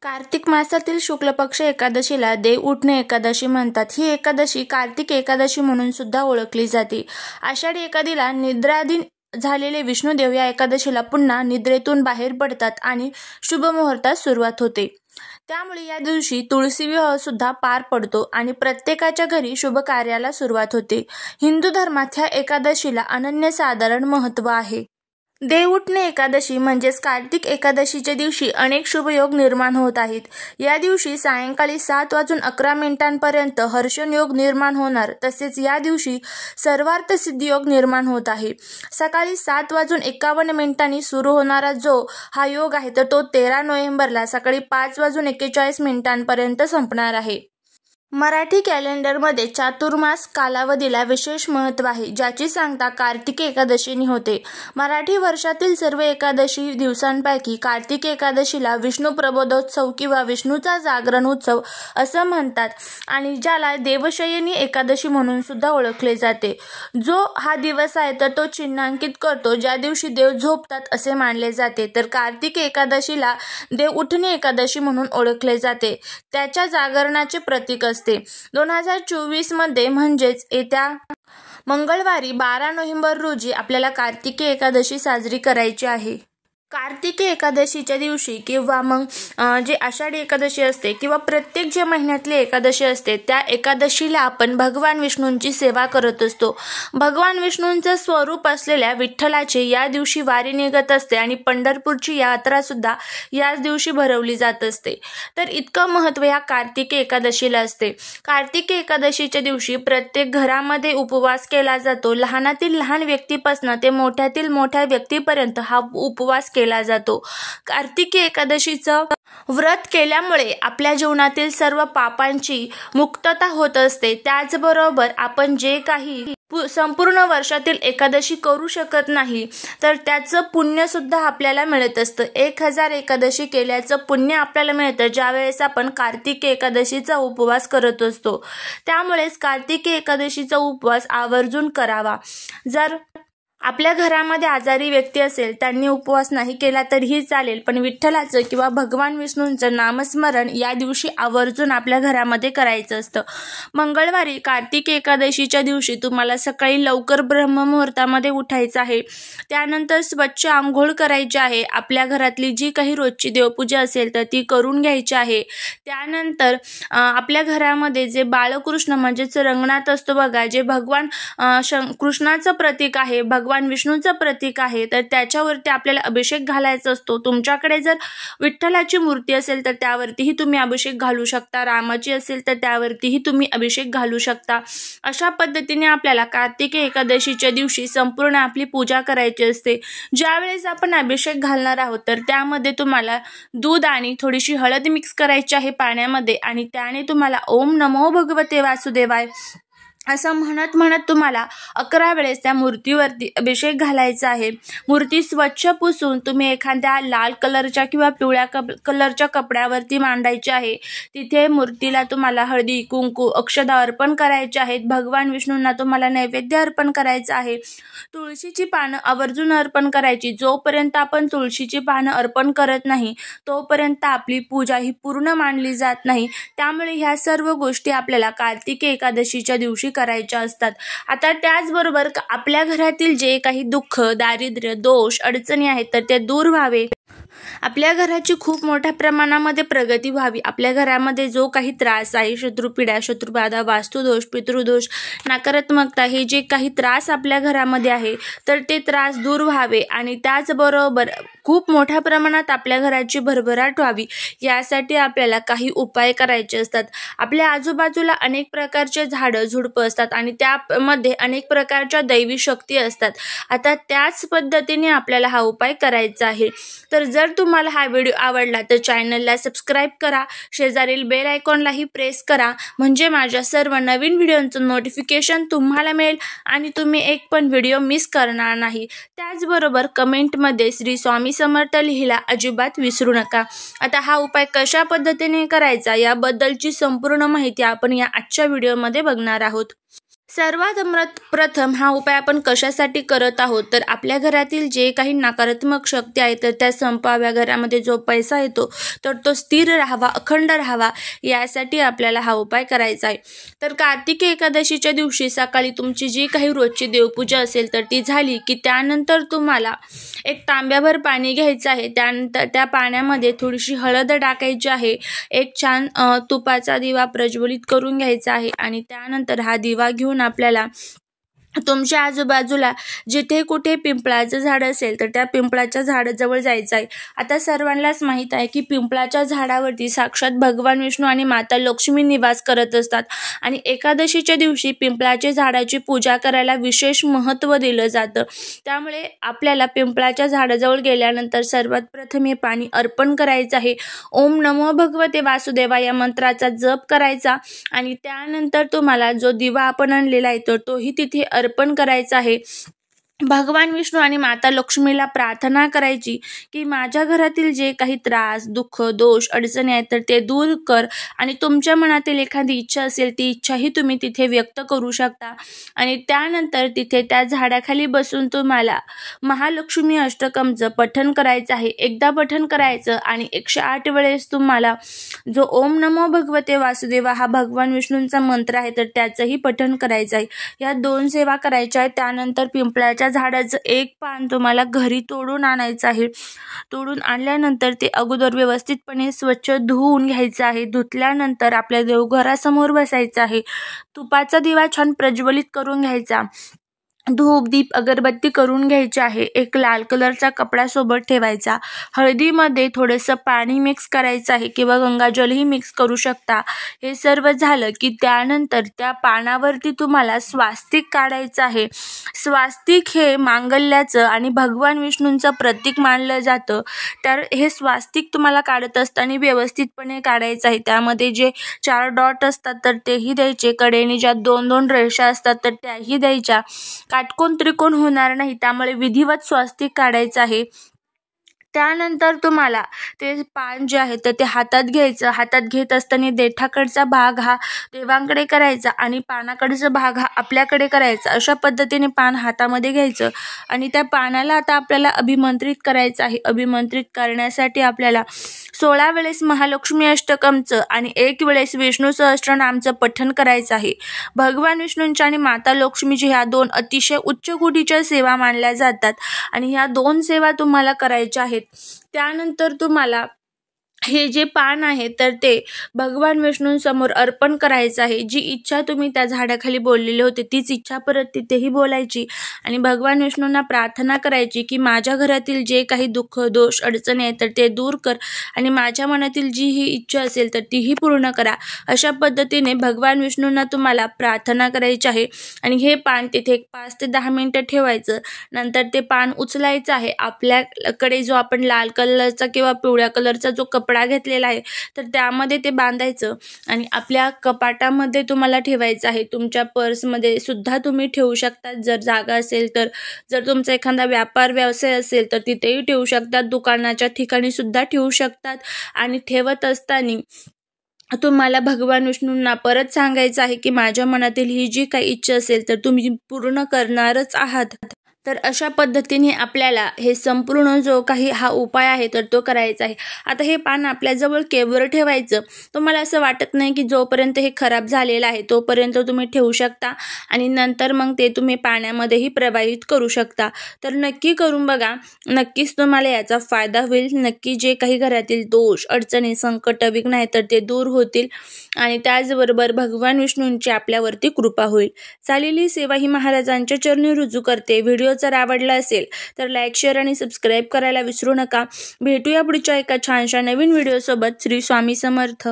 कार्तिक मासातील शुक्ल पक्ष एकादशीला देव उठणे एकादशी म्हणतात. ही एकादशी कार्तिक एकादशी म्हणून सुद्धा ओळखली जाते. आषाढी एकादशीला निद्राधीन झालेले विष्णुदेव या एकादशीला पुन्हा निद्रेतून बाहेर पडतात आणि शुभ मुहूर्तात सुरुवात होते. त्यामुळे या दिवशी तुळशी विवाह सुद्धा पार पडतो आणि प्रत्येकाच्या घरी शुभ कार्याला सुरुवात होते. हिंदू धर्मात ह्या एकादशीला अनन्यसाधारण महत्त्व आहे. देव उठणे एकादशी म्हणजेच कार्तिक एकादशीच्या दिवशी अनेक शुभयोग निर्माण होत आहेत. या दिवशी सायंकाळी 7:11 हर्षण योग निर्माण होणार. तसेच या दिवशी सर्वार्थ सिद्धी योग निर्माण होत आहे. सकाळी 7:51 सुरू होणारा जो हा योग आहे तर तो 13 नोव्हेंबरला सकाळी 5:41 संपणार आहे. मराठी कॅलेंडरमध्ये चातुर्मास कालावधीला विशेष महत्त्व आहे, ज्याची सांगता कार्तिकी एकादशीने होते. मराठी वर्षातील सर्व एकादशी दिवसांपैकी कार्तिकी एकादशीला विष्णू प्रबोधोत्सव किंवा विष्णूचा जागरण उत्सव असं म्हणतात आणि ज्याला देवशयनी एकादशी म्हणून सुद्धा ओळखले जाते. जो हा दिवस आहे तर तो चिन्हांकित करतो ज्या दिवशी देव झोपतात असे मानले जाते. तर कार्तिकी एकादशीला देव उठणे एकादशी म्हणून ओळखले जाते. त्याच्या जागरणाचे प्रतीक असते. 2024 मध्ये म्हणजेच येत्या मंगळवारी 12 नोव्हेंबर रोजी आपल्याला कार्तिकी एकादशी साजरी करायची आहे. कार्तिकी एकादशीच्या दिवशी किंवा मग जे आषाढी एकादशी असते किंवा प्रत्येक जे महिन्यातली एकादशी असते त्या एकादशीला आपण भगवान विष्णूंची सेवा करत असतो. भगवान विष्णूंचं स्वरूप असलेल्या विठ्ठलाची या दिवशी वारी निघत असते आणि पंढरपूरची यात्रा सुद्धा याच दिवशी भरवली जात असते. तर इतकं महत्त्व या कार्तिकी एकादशीला असते. कार्तिकी एकादशीच्या दिवशी प्रत्येक घरामध्ये उपवास केला जातो. लहानातील लहान व्यक्तीपासून ते मोठ्यातील मोठ्या व्यक्तीपर्यंत हा उपवास केला जातो. कार्तिकी एकादशीचं व्रत केल्यामुळे आपल्या जीवनातील सर्व पापांची मुक्तता होत असते. त्याचबरोबर आपण जे काही संपूर्ण वर्षातील एकादशी करू शकत नाही तर त्याचं पुण्य सुद्धा आपल्याला मिळत असतं. 1000 एकादशी केल्याचं पुण्य आपल्याला मिळतं ज्यावेळेस आपण कार्तिकी एकादशीचा उपवास करत असतो. त्यामुळेच कार्तिकी एकादशीचा उपवास आवर्जून करावा. जर आपल्या घरामध्ये आजारी व्यक्ती असेल त्यांनी उपवास नाही केला तरीही चालेल, पण विठ्ठलाचं किंवा भगवान विष्णूंचं नामस्मरण या दिवशी आवर्जून आपल्या घरामध्ये करायचं असतं. मंगळवारी कार्तिकी एकादशीच्या दिवशी तुम्हाला सकाळी लवकर ब्रह्ममुहूर्तामध्ये उठायचं आहे. त्यानंतर स्वच्छ आंघोळ करायची आहे. आपल्या घरातली जी काही रोजची देवपूजा असेल तर ती करून घ्यायची आहे. त्यानंतर आपल्या घरामध्ये जे बाळकृष्ण म्हणजेच रंगनाथ असतो बघा, जे भगवान कृष्णाचं प्रतीक आहे, भगवान विष्णूचं प्रतीक आहे, तर त्याच्यावरती आपल्याला अभिषेक घालायचा असतो. तुमच्याकडे जर विठ्ठलाची मूर्ती असेल तर त्यावरतीही तुम्ही अभिषेक घालू शकता. रामाची असेल तर त्यावरतीही तुम्ही अभिषेक घालू शकता. अशा पद्धतीने आपल्याला कार्तिकी एकादशीच्या दिवशी संपूर्ण आपली पूजा करायची असते. ज्यावेळेस आपण अभिषेक घालणार आहोत तर त्यामध्ये तुम्हाला दूध आणि थोडीशी हळद मिक्स करायची आहे पाण्यामध्ये आणि त्याने तुम्हाला ओम नमो भगवते वासुदेवाय असं म्हणत म्हणत तुम्हाला 11 वेळेस त्या मूर्तीवरती अभिषेक घालायचा आहे. मूर्ती स्वच्छ पुसून तुम्ही एखाद्या लाल कलरच्या किंवा पिवळ्या कलरच्या कपड्यावरती मांडायची आहे. तिथे मूर्तीला तुम्हाला हळदी कुंकू अक्षदा अर्पण करायचे आहेत. भगवान विष्णूंना तुम्हाला नैवेद्य अर्पण करायचं आहे. तुळशीची पानं आवर्जून अर्पण करायची. जोपर्यंत आपण तुळशीची पानं अर्पण करत नाही तोपर्यंत आपली पूजा ही पूर्ण मानली जात नाही. त्यामुळे ह्या सर्व गोष्टी आपल्याला कार्तिकी एकादशीच्या दिवशी करायच्या असतात. आता त्याचबरोबर आपल्या घरातील जे काही दुःख, दारिद्र्य, दोष, अडचणी आहेत तर ते दूर व्हावे. आपल्या घराची खूप मोठ्या प्रमाणामध्ये प्रगती व्हावी. आपल्या घरामध्ये जो काही त्रास आहे, शत्रुपीडा, शत्रुबाधा, वास्तुदोष, पितृदोष, नकारात्मकता, हे जे काही त्रास आपल्या घरामध्ये आहे तर ते त्रास दूर व्हावे आणि त्याचबरोबर खूप मोठ्या प्रमाणात आपल्या घराची भरभराट व्हावी यासाठी आपल्याला काही उपाय करायचे असतात. आपल्या आजूबाजूला अनेक प्रकारचे झाडं झुडपं असतात आणि त्यामध्ये अनेक प्रकारच्या दैवी शक्ती असतात. आता त्याच पद्धतीने आपल्याला हा उपाय करायचा आहे. तर जर तुम्हाला हा व्हिडिओ आवडला तर चॅनलला सबस्क्राईब करा. शेजारील बेल आयकॉनलाही प्रेस करा म्हणजे माझ्या सर्व नवीन व्हिडिओंचं नोटिफिकेशन तुम्हाला मिळेल आणि तुम्ही एक पण व्हिडिओ मिस करणार नाही. त्याचबरोबर कमेंटमध्ये श्री स्वामी समर्थ लिहिला अजिबात विसरू नका. आता हा उपाय कशा पद्धतीने करायचा याबद्दलची संपूर्ण माहिती आपण या आजच्या व्हिडिओमध्ये बघणार आहोत. सर्वात प्रथम हा उपाय आपण कशासाठी करत आहोत, तर आपल्या घरातील जे काही नकारात्मक शक्ती आहे तर त्या संपवाव्या, घरामध्ये जो पैसा येतो तर तो स्थिर राहावा, अखंड राहावा, यासाठी आपल्याला हा उपाय करायचा आहे. तर कार्तिकी एकादशीच्या दिवशी सकाळी तुमची जी काही रोजची देवपूजा असेल तर ती झाली की त्यानंतर तुम्हाला एक तांब्याभर पाणी घ्यायचं आहे. त्यानंतर त्या पाण्यामध्ये थोडीशी हळद टाकायची आहे, एक छान तुपाचा दिवा प्रज्वलित करून घ्यायचा आहे आणि त्यानंतर हा दिवा घेऊन आपल्याला तुमच्या आजूबाजूला जिथे कुठे पिंपळाचं झाड असेल तर त्या पिंपळाच्या झाडाजवळ जायचं आहे. आता सर्वांनाच माहीत आहे की पिंपळाच्या झाडावरती साक्षात भगवान विष्णू आणि माता लक्ष्मी निवास करत असतात आणि एकादशीच्या दिवशी पिंपळाच्या झाडाची पूजा करायला विशेष महत्त्व दिलं जातं. त्यामुळे आपल्याला पिंपळाच्या झाडाजवळ गेल्यानंतर सर्वात प्रथम हे पाणी अर्पण करायचं आहे. ओम नमो भगवते वासुदेवा या मंत्राचा जप करायचा आणि त्यानंतर तुम्हाला जो दिवा आपण आणलेला आहे तर तोही तिथे अर्पण करायचा आहे. भगवान विष्णू आणि माता लक्ष्मीला प्रार्थना करायची की माझ्या घरातील जे काही त्रास, दुःख, दोष, अडचणी आहेत तर ते दूर कर आणि तुमच्या मनातील एखादी इच्छा असेल ती इच्छाही तुम्ही तिथे व्यक्त करू शकता. आणि त्यानंतर तिथे त्या झाडाखाली बसून तुम्हाला महालक्ष्मी अष्टकमचं पठण करायचं आहे. एकदा पठण करायचं आणि 108 वेळेस तुम्हाला जो ओम नमो भगवते वासुदेवा हा भगवान विष्णूंचा मंत्र आहे तर त्याचंही पठण करायचं आहे. या 2 सेवा करायच्या आहेत. त्यानंतर पिंपळाच्या झाडाचं एक पान तुम्हाला घरी तोडून आणायचं आहे. तोडून आणल्यानंतर ते अगोदर व्यवस्थितपणे स्वच्छ धुवून घ्यायचं आहे. धुतल्यानंतर आपल्या देवघरासमोर बसायचं आहे. तुपाचा दिवा छान प्रज्वलित करून घ्यायचा. धूप, दीप, अगरबत्ती करून घ्यायची आहे. एक लाल कलरचा कपडा सोबत ठेवायचा. हळदीमध्ये थोडंसं पाणी मिक्स करायचं आहे किंवा गंगाजलही मिक्स करू शकता. हे सर्व झालं की त्यानंतर त्या पानावरती तुम्हाला स्वास्तिक काढायचं आहे. स्वास्तिक हे मांगल्याचं आणि भगवान विष्णूंचं प्रतीक मानलं जातं. तर हे स्वास्तिक तुम्हाला काढत असताना व्यवस्थितपणे काढायचं आहे. त्यामध्ये जे 4 डॉट असतात तर तेही द्यायचे. कडेने ज्या 2-2 रेषा असतात तर त्याही द्यायच्या. काटकोन त्रिकोण होणार नाही, त्यामुळे विधिवत स्वास्तिक काढायचं आहे. त्यानंतर तुम्हाला ते पान जे आहे तर ते हातात घ्यायचं. हातात घेत असताना देठाकडचा भाग हा देवांकडे करायचा आणि पानाकडचा भाग हा आपल्याकडे करायचा. अशा पद्धतीने पान हातामध्ये घ्यायचं आणि त्या पानाला आता आपल्याला अभिमंत्रित करायचं आहे. अभिमंत्रित करण्यासाठी आपल्याला 16 वेळेस महालक्ष्मी अष्टकमचं आणि 1 वेळेस विष्णू सहस्त्रनामचं पठण करायचं आहे. भगवान विष्णूंच्या आणि माता लक्ष्मीची ह्या 2 अतिशय उच्च कोटीच्या सेवा मानल्या जातात आणि ह्या 2 सेवा तुम्हाला करायच्या आहेत. त्यानंतर तुम्हाला हे जे पान आहे तर ते भगवान विष्णूंसमोर अर्पण करायचं आहे. जी इच्छा तुम्ही त्या झाडाखाली बोललेले होते तीच इच्छा परत तिथेही बोलायची आणि भगवान विष्णूंना प्रार्थना करायची की माझ्या घरातील जे काही दुःख, दोष, अडचणी आहेत तर ते दूर कर आणि माझ्या मनातील जी ही इच्छा असेल तर तीही पूर्ण करा. अशा पद्धतीने भगवान विष्णूंना तुम्हाला प्रार्थना करायची आहे आणि हे पान तिथे 5 ते 10 मिनिटं ठेवायचं. नंतर ते पान उचलायचं आहे. आपल्याकडे जो आपण लाल कलरचा किंवा पिवळ्या कलरचा जो कपडा घेतलेला आहे तर त्यामध्ये ते बांधायचं आणि आपल्या कपाटामध्ये तुम्हाला ठेवायचं आहे. तुमच्या पर्समध्ये सुद्धा तुम्ही ठेवू शकता जर जागा असेल तर. जर तुमचा एखादा व्यापार व्यवसाय असेल तर तिथेही ठेवू शकतात. दुकानाच्या ठिकाणी सुद्धा ठेवू शकतात आणि ठेवत असताना तुम्हाला भगवान विष्णूंना परत सांगायचं आहे की माझ्या मनातील ही जी काही इच्छा असेल तर तुम्ही पूर्ण करणारच आहात. तर अशा पद्धतीने आपल्याला हे संपूर्ण जो काही हा उपाय आहे तर तो करायचा आहे. आता हे पान आपल्याजवळ केव्हर ठेवायचं. तुम्हाला असं वाटत नाही की जोपर्यंत हे खराब झालेलं आहे तोपर्यंत तुम्ही ठेवू शकता आणि नंतर मग ते तुम्ही पाण्यामध्येही प्रवाहित करू शकता. तर नक्की करून बघा. नक्कीच तुम्हाला याचा फायदा होईल. नक्की जे काही घरातील दोष, अडचणी, संकट, विघ्न आहेत तर ते दूर होतील आणि त्याचबरोबर भगवान विष्णूंची आपल्यावरती कृपा होईल. चालेली सेवा ही महाराजांच्या चरणी रुजू करते. व्हिडिओ जर आवडला असेल तर लाईक, शेअर आणि सबस्क्राईब करायला विसरू नका. भेटूया पुढच्या एका छानशा नवीन व्हिडिओ सोबत. श्री स्वामी समर्थ.